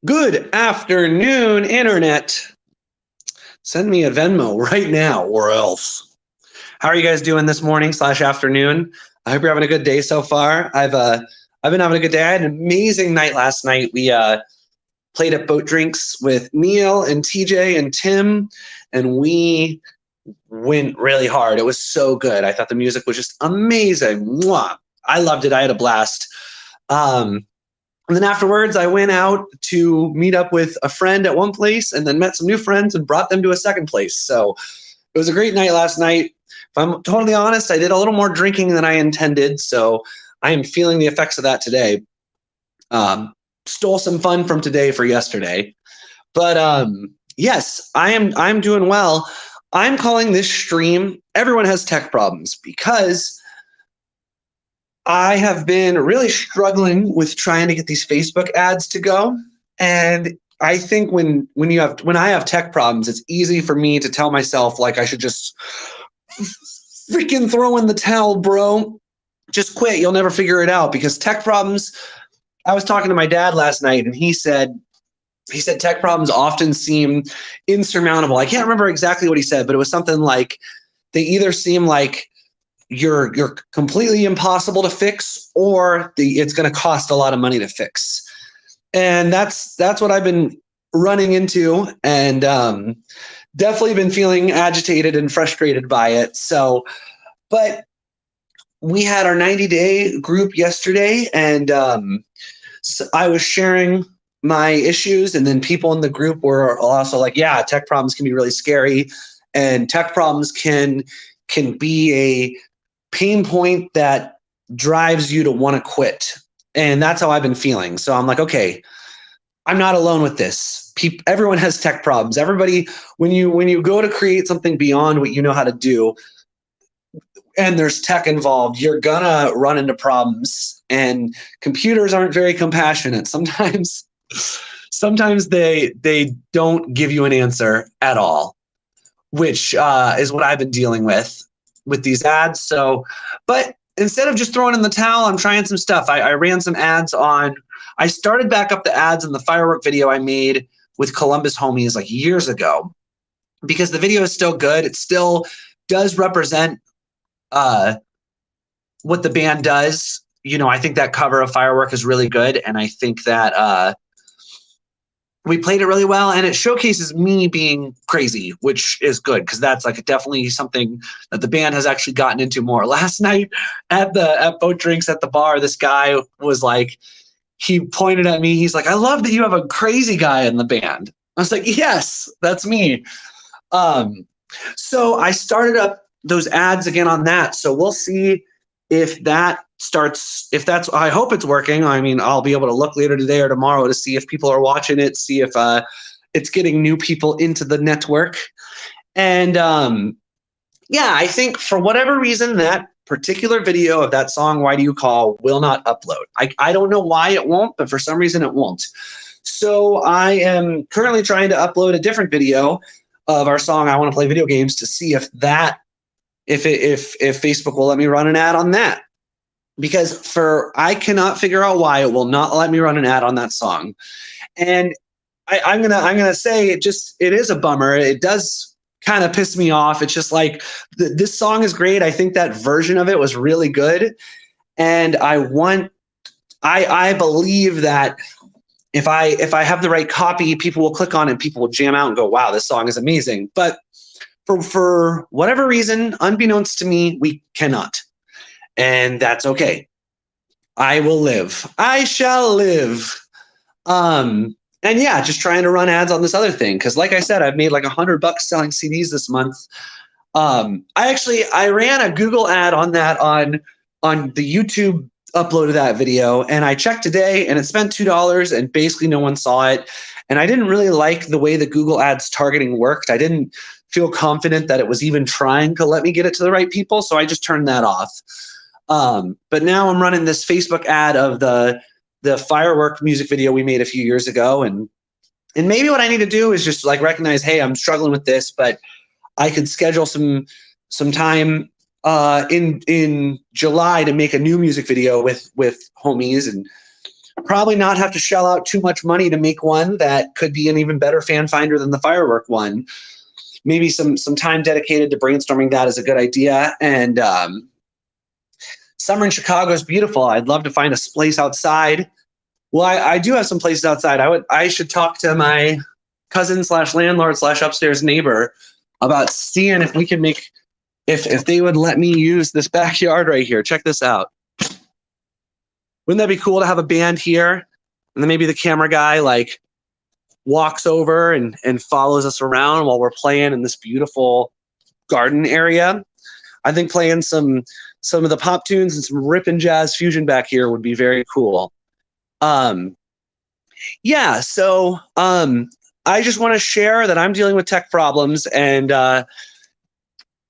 Good afternoon, Internet. Send me a Venmo right now or else. How are you guys doing this morning / afternoon? I hope you're having a good day so far. I've been having a good day. I had an amazing night last night. We played at Boat Drinks with Neil and TJ and Tim, and we went really hard. It was so good. I thought the music was just amazing. Mwah. I loved it. I had a blast. And then afterwards, I went out to meet up with a friend at one place and then met some new friends and brought them to a second place. So it was a great night last night. If I'm totally honest, I did a little more drinking than I intended. So I am feeling the effects of that today. Stole some fun from today for yesterday. But yes, I'm doing well. I'm calling this stream Everyone Has Tech Problems because I have been really struggling with trying to get these Facebook ads to go. And I think when I have tech problems, it's easy for me to tell myself like I should just freaking throw in the towel, bro. Just quit. You'll never figure it out because tech problems. I was talking to my dad last night and he said tech problems often seem insurmountable. I can't remember exactly what he said, but it was something like they either seem like you're completely impossible to fix or it's going to cost a lot of money to fix. And that's what I've been running into and definitely been feeling agitated and frustrated by it. So, but we had our 90-day group yesterday and so I was sharing my issues and then people in the group were also like, yeah, tech problems can be really scary and tech problems can be a pain point that drives you to want to quit. And that's how I've been feeling. So I'm like, okay, I'm not alone with this. Everyone has tech problems. Everybody, when you go to create something beyond what you know how to do and there's tech involved, you're gonna run into problems. And computers aren't very compassionate. Sometimes they don't give you an answer at all, which is what I've been dealing with these ads. So, but instead of just throwing in the towel, I'm trying some stuff. I ran some ads I started back up the ads in the firework video I made with Columbus Homies like years ago because the video is still good. It still does represent what the band does. You know, I think that cover of Firework is really good. And I think that we played it really well and it showcases me being crazy, which is good because that's like definitely something that the band has actually gotten into more. Last night at Boat Drinks at the bar, this guy was like, he pointed at me. He's like, I love that you have a crazy guy in the band. I was like, yes, that's me. So I started up those ads again on that. So we'll see if that starts, I hope it's working. I mean, I'll be able to look later today or tomorrow to see if people are watching it, see if it's getting new people into the network. And yeah, I think for whatever reason, that particular video of that song, Why Do You Call, will not upload. I don't know why it won't, but for some reason it won't. So I am currently trying to upload a different video of our song, I Want to Play Video Games, to see if Facebook will let me run an ad on that. Because I cannot figure out why it will not let me run an ad on that song. And I'm gonna say it is a bummer. It does kind of piss me off. It's just like this song is great. I think that version of it was really good. And I believe that if I have the right copy, people will click on it and people will jam out and go, wow, this song is amazing. But for whatever reason, unbeknownst to me, we cannot. And that's okay. I will live. I shall live. And yeah, just trying to run ads on this other thing. Cause like I said, I've made like $100 selling CDs this month. I ran a Google ad on that on the YouTube upload of that video. And I checked today and it spent $2 and basically no one saw it. And I didn't really like the way the Google ads targeting worked. I didn't feel confident that it was even trying to let me get it to the right people. So I just turned that off. But now I'm running this Facebook ad of the Firework music video we made a few years ago. And maybe what I need to do is just like recognize, hey, I'm struggling with this, but I could schedule some time in July to make a new music video with homies and probably not have to shell out too much money to make one that could be an even better fan finder than the firework one. Maybe some time dedicated to brainstorming that is a good idea. And summer in Chicago is beautiful. I'd love to find a place outside. Well, I do have some places outside. I should talk to my cousin / landlord / upstairs neighbor about seeing if we can make, if they would let me use this backyard right here. Check this out. Wouldn't that be cool to have a band here? And then maybe the camera guy like walks over and follows us around while we're playing in this beautiful garden area. I think playing some of the pop tunes and some ripping jazz fusion back here would be very cool. Yeah, so I just want to share that I'm dealing with tech problems, and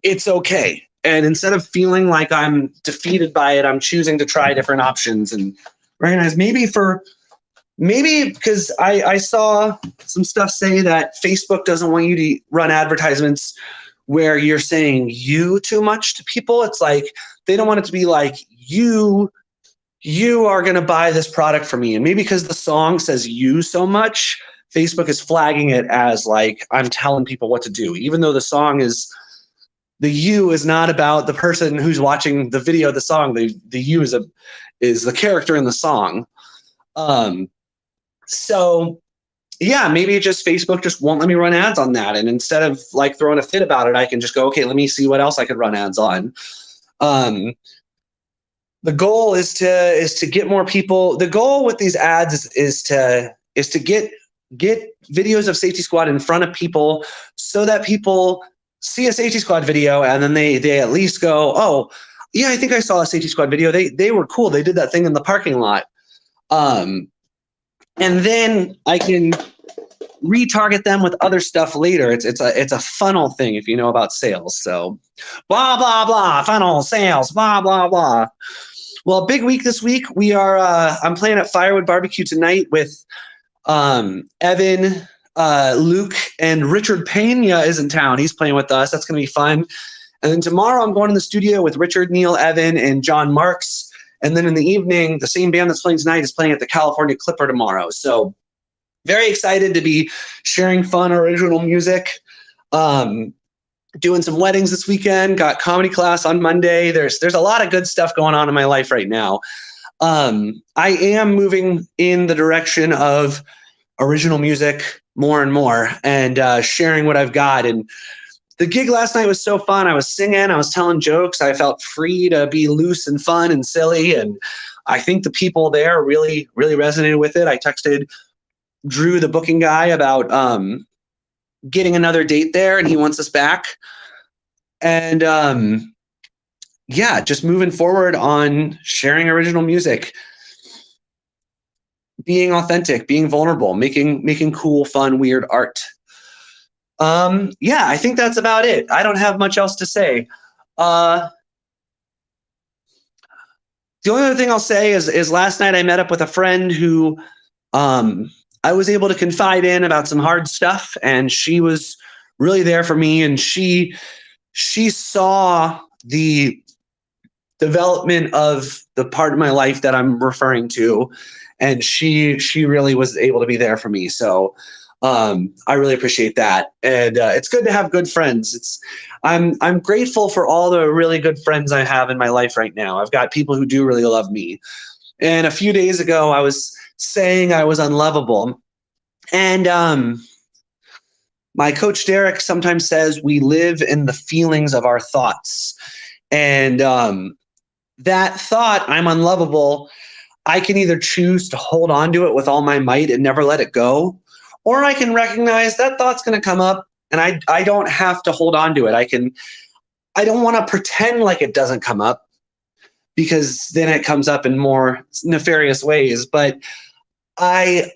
it's okay. And instead of feeling like I'm defeated by it, I'm choosing to try different options and recognize maybe because I saw some stuff say that Facebook doesn't want you to run advertisements where you're saying you too much to people. It's like they don't want it to be like you are going to buy this product from me. And maybe because the song says you so much, Facebook is flagging it as like I'm telling people what to do, even though the song is, the you is not about the person who's watching the video of the song. The you is the character in the song. So yeah, maybe just Facebook just won't let me run ads on that. And instead of like throwing a fit about it, I can just go, okay, let me see what else I could run ads on. The goal is to get more people. The goal with these ads is to get videos of Safety Squad in front of people so that people see a Safety Squad video and then they at least go, oh yeah, I think I saw a Safety Squad video. They were cool. They did that thing in the parking lot. And then I can retarget them with other stuff later. It's a funnel thing if you know about sales. So blah blah blah, funnel sales, blah blah blah. Well, big week this week. We are I'm playing at Firewood Barbecue tonight with Evan, Luke, and Richard Pena is in town. He's playing with us. That's gonna be fun. And then tomorrow I'm going in the studio with Richard, Neil, Evan, and John Marks. And then in the evening, the same band that's playing tonight is playing at the California Clipper tomorrow. So very excited to be sharing fun original music. Doing some weddings this weekend. Got comedy class on Monday. There's a lot of good stuff going on in my life right now. I am moving in the direction of original music more and more and sharing what I've got. And the gig last night was so fun. I was singing, I was telling jokes. I felt free to be loose and fun and silly. And I think the people there really, really resonated with it. I texted Drew, the booking guy, about getting another date there, and he wants us back. And yeah, just moving forward on sharing original music, being authentic, being vulnerable, making cool, fun, weird art. Yeah, I think that's about it. I don't have much else to say. The only other thing I'll say is last night I met up with a friend who I was able to confide in about some hard stuff, and she was really there for me, and she saw the development of the part of my life that I'm referring to, and she really was able to be there for me. So I really appreciate that, and it's good to have good friends. I'm grateful for all the really good friends I have in my life right now. I've got people who do really love me. And a few days ago, I was saying I was unlovable, and my coach Derek sometimes says we live in the feelings of our thoughts, and that thought, I'm unlovable, I can either choose to hold on to it with all my might and never let it go, or I can recognize that thought's going to come up, and I don't have to hold on to it. I don't want to pretend like it doesn't come up, because then it comes up in more nefarious ways. But I'm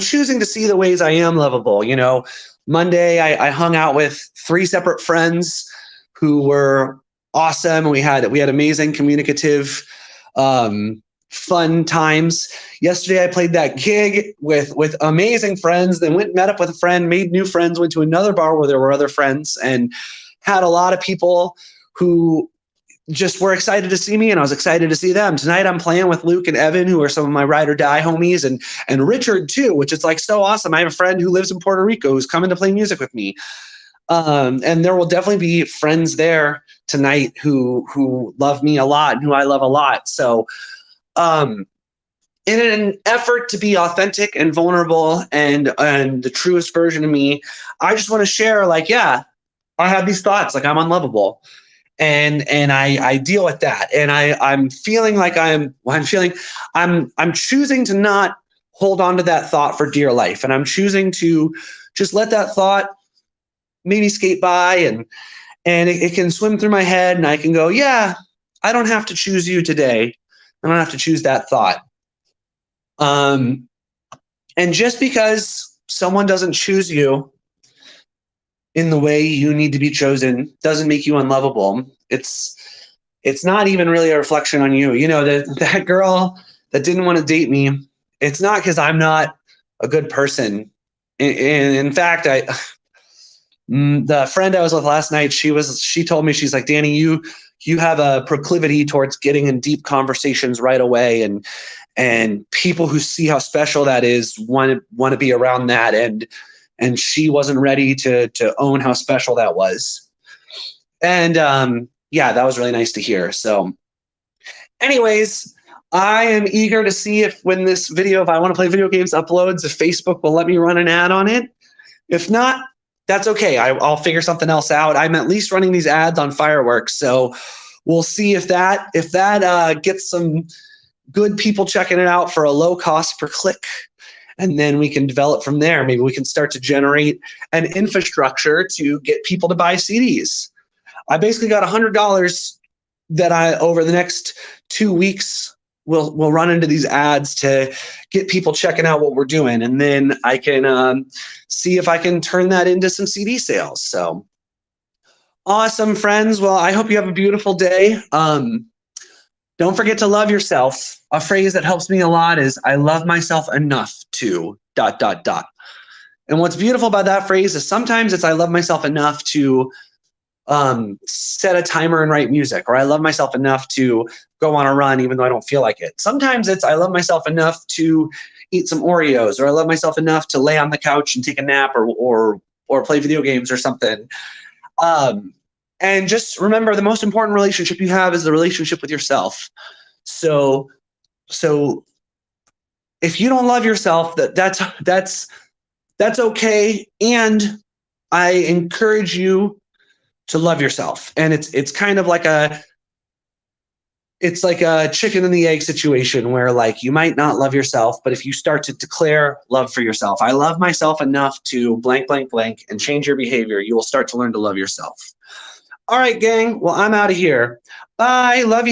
choosing to see the ways I am lovable. You know, Monday I hung out with 3 separate friends who were awesome. We had amazing, communicative, fun times. Yesterday I played that gig with amazing friends, then went and met up with a friend, made new friends, went to another bar where there were other friends, and had a lot of people who just were excited to see me, and I was excited to see them. Tonight I'm playing with Luke and Evan, who are some of my ride or die homies, and Richard too, which is like so awesome. I have a friend who lives in Puerto Rico who's coming to play music with me. And there will definitely be friends there tonight who love me a lot and who I love a lot. So in an effort to be authentic and vulnerable and the truest version of me, I just want to share, like, yeah, I have these thoughts, like I'm unlovable. And I deal with that. And I'm feeling like I'm choosing to not hold on to that thought for dear life. And I'm choosing to just let that thought maybe skate by, and it can swim through my head, and I can go, yeah, I don't have to choose you today. I don't have to choose that thought. And just because someone doesn't choose you in the way you need to be chosen doesn't make you unlovable. It's not even really a reflection on you. You know, that girl that didn't want to date me, it's not because I'm not a good person. In fact, the friend I was with last night, she told me, she's like, Danny, you have a proclivity towards getting in deep conversations right away, and people who see how special that is want to be around that, and she wasn't ready to own how special that was. And yeah, that was really nice to hear. So anyways, I am eager to see if when this video, if I want to play video games, uploads, if Facebook will let me run an ad on it. If not, that's okay. I'll figure something else out. I'm at least running these ads on Fireworks. So we'll see if that gets some good people checking it out for a low cost per click. And then we can develop from there. Maybe we can start to generate an infrastructure to get people to buy CDs. I basically got $100 that I, over the next 2 weeks, will run into these ads to get people checking out what we're doing. And then I can see if I can turn that into some CD sales. So awesome, friends. Well, I hope you have a beautiful day. Don't forget to love yourself. A phrase that helps me a lot is, I love myself enough to ... And what's beautiful about that phrase is sometimes it's I love myself enough to set a timer and write music, or I love myself enough to go on a run even though I don't feel like it. Sometimes it's I love myself enough to eat some Oreos, or I love myself enough to lay on the couch and take a nap, or play video games or something. And just remember, the most important relationship you have is the relationship with yourself. So if you don't love yourself, that's okay. And I encourage you to love yourself. And it's kind of like it's like a chicken and the egg situation where, like, you might not love yourself, but if you start to declare love for yourself, I love myself enough to blank, blank, blank, and change your behavior, you will start to learn to love yourself. All right, gang. Well, I'm out of here. Bye. Love you.